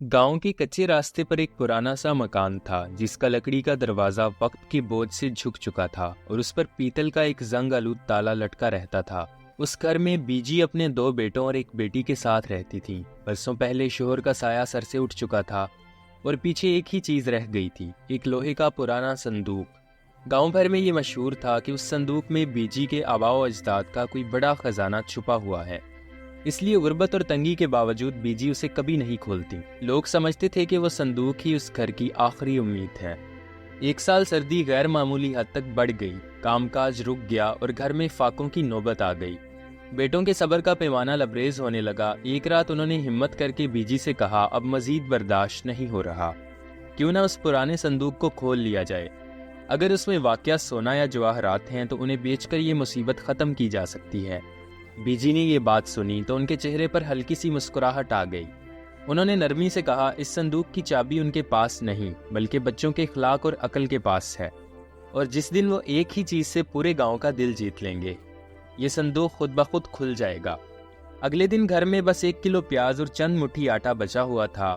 गांव के कच्चे रास्ते पर एक पुराना सा मकान था जिसका लकड़ी का दरवाजा वक्त के बोझ से झुक चुका था और उस पर पीतल का एक जंग आलूद ताला लटका रहता था। उस घर में बीजी अपने 2 बेटों और एक बेटी के साथ रहती थी। बरसों पहले शोहर का साया सर से उठ चुका था और पीछे एक ही चीज रह गई थी, एक लोहे का पुराना संदूक। गांव भर में ये मशहूर था कि उस संदूक में बीजी के आबाओ अजदाद का कोई बड़ा खजाना छुपा हुआ है, इसलिए गुर्बत और तंगी के बावजूद बीजी उसे कभी नहीं खोलती। लोग समझते थे कि वो संदूक ही उस घर की आखिरी उम्मीद है। एक साल सर्दी गैर मामूली हद तक बढ़ गई, कामकाज रुक गया और घर में फाकों की नौबत आ गई। बेटों के सब्र का पैमाना लबरेज होने लगा। एक रात उन्होंने हिम्मत करके बीजी से कहा, अब मजीद बर्दाश्त नहीं हो रहा, क्यों ना उस पुराने संदूक को खोल लिया जाए। अगर उसमें वाकया सोना या जवाहरात हैं तो उन्हें बेचकर ये मुसीबत खत्म की जा सकती है। बीजी ने ये बात सुनी तो उनके चेहरे पर हल्की सी मुस्कुराहट आ गई। उन्होंने नरमी से कहा, इस संदूक की चाबी उनके पास नहीं बल्कि बच्चों के इखलाक और अकल के पास है, और जिस दिन वो एक ही चीज से पूरे गांव का दिल जीत लेंगे, ये संदूक खुद ब खुद खुल जाएगा। अगले दिन घर में बस 1 किलो प्याज और चंद मुट्ठी आटा बचा हुआ था।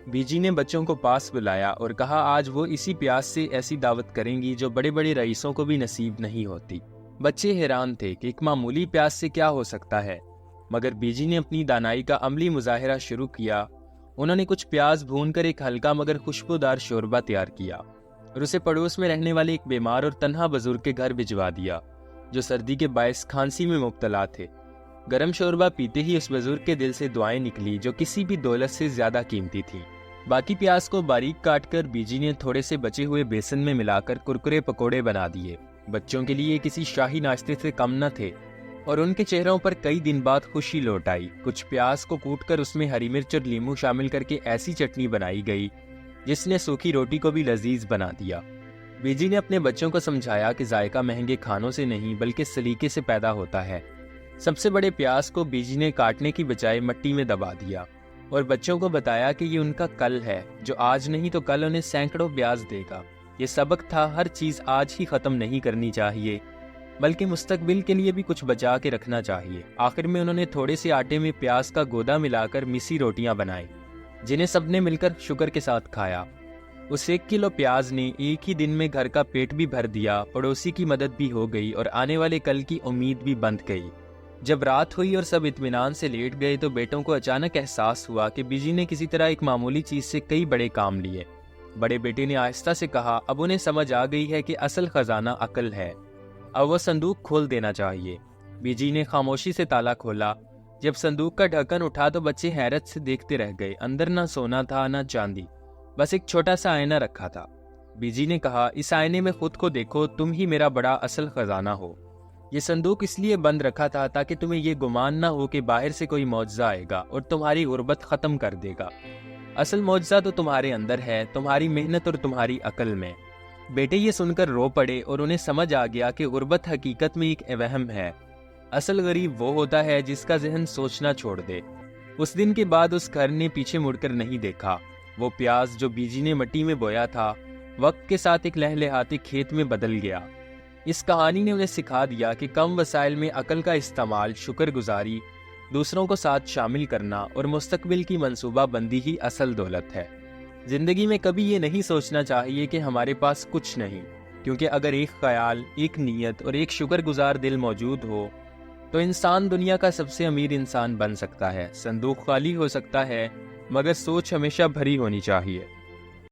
बीजी ने बच्चों को पास बुलाया और कहा, आज वो इसी प्याज से ऐसी दावत करेंगी जो बड़े बड़े रईसों को भी नसीब नहीं होती। बच्चे हैरान थे कि एक मामूली प्याज से क्या हो सकता है, मगर बीजी ने अपनी दानाई का अमली मुजाहिरा शुरू किया। उन्होंने कुछ प्याज भूनकर एक हल्का मगर खुशबूदार शोरबा तैयार किया और उसे पड़ोस में रहने वाले एक बीमार और तन्हा बुजुर्ग के घर भिजवा दिया जो सर्दी के बायस खांसी में मुब्तला थे। गरम शोरबा पीते ही उस बुजुर्ग के दिल से दुआएं निकली जो किसी भी दौलत से ज्यादा कीमती थी। बाकी प्याज को बारीक काटकर बीजी ने थोड़े से बचे हुए बेसन में मिलाकर कुरकुरे पकोड़े बना दिए। बच्चों के लिए किसी शाही नाश्ते से कम न थे और उनके चेहरों पर कई दिन बाद खुशी लौट आई। कुछ प्याज को कूटकर उसमें हरी मिर्च और नींबू शामिल करके ऐसी चटनी बनाई गई जिसने सूखी रोटी को भी लजीज बना दिया। बीजी ने अपने बच्चों को समझाया कि जायका महंगे खानों से नहीं बल्कि सलीके से पैदा होता है। सबसे बड़े प्याज को बीजी ने काटने की बजाय मिट्टी में दबा दिया और बच्चों को बताया कि ये उनका कल है जो आज नहीं तो कल उन्हें सैकड़ों ब्याज देगा। ये सबक था, हर चीज आज ही खत्म नहीं करनी चाहिए बल्कि मुस्तकबिल के लिए भी कुछ बचा के रखना चाहिए। आखिर में उन्होंने थोड़े से आटे में प्याज का गोदा मिलाकर मिसी रोटियां बनाई जिन्हें सबने मिलकर शुक्र के साथ खाया। उस 1 किलो प्याज ने एक ही दिन में घर का पेट भी भर दिया, पड़ोसी की मदद भी हो गई और आने वाले कल की उम्मीद भी बंध गई। जब रात हुई और सब इत्मीनान से लेट गए तो बेटों को अचानक एहसास हुआ कि बीजी ने किसी तरह एक मामूली चीज से कई बड़े काम लिए। बड़े बेटे ने आहिस्ता से कहा, अब उन्हें समझ आ गई है कि असल खजाना अकल है, अब वो संदूक खोल देना चाहिए। बीजी ने खामोशी से ताला खोला। जब संदूक का ढक्कन उठा तो बच्चे हैरत से देखते रह गए। अंदर ना सोना था ना चांदी, बस एक छोटा सा आईना रखा था। बीजी ने कहा, इस आईने में खुद को देखो, तुम ही मेरा बड़ा असल खजाना हो। ये संदूक इसलिए बंद रखा था ताकि तुम्हें ये गुमान ना हो कि बाहर से कोई मौजज़ा आएगा और तुम्हारी गुर्बत खत्म कर देगा। असल मौजज़ा तो तुम्हारे अंदर है, तुम्हारी मेहनत और तुम्हारी अकल में। बेटे ये सुनकर रो पड़े और उन्हें समझ आ गया कि गुर्बत हकीकत में एक वहम है। असल गरीब वो होता है जिसका जहन सोचना छोड़ दे। उस दिन के बाद उस घर ने पीछे मुड़कर नहीं देखा। वो प्याज जो बीजी ने मिट्टी में बोया था वक्त के साथ एक लहलहाते खेत में बदल गया। इस कहानी ने उन्हें सिखा दिया कि कम वसाइल में अकल का इस्तेमाल, शुक्रगुजारी, दूसरों को साथ शामिल करना और मुस्तकबिल की मंसूबा बंदी ही असल दौलत है। जिंदगी में कभी ये नहीं सोचना चाहिए कि हमारे पास कुछ नहीं, क्योंकि अगर एक ख्याल, एक नीयत और एक शुक्रगुजार दिल मौजूद हो तो इंसान दुनिया का सबसे अमीर इंसान बन सकता है। संदूक खाली हो सकता है मगर सोच हमेशा भरी होनी चाहिए।